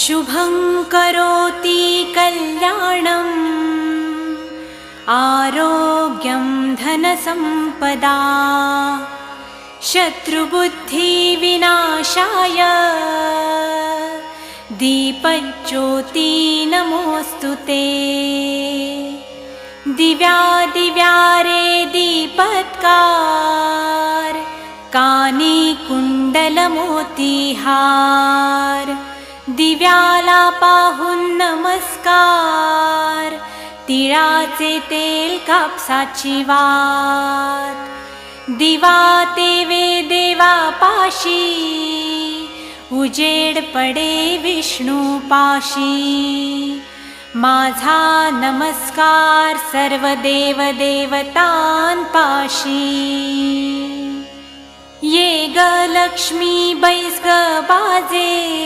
शुभं करोति कल्याणम् आरोग्यं धनसम्पदा शत्रुबुद्धिविनाशाय दीपज्योति नमोऽस्तुते। दिव्यादिव्यारे दीपत्कार कानी कुंडलमोतीहार दिव्याला पाहून नमस्कार तिळाचे तेल कापसाची वात दिवा तेवे देवा पाशी उजेड पडे विष्णू पाशी माझा नमस्कार सर्व देव देवतांपाशी ये ग लक्ष्मी बैस ग बाजे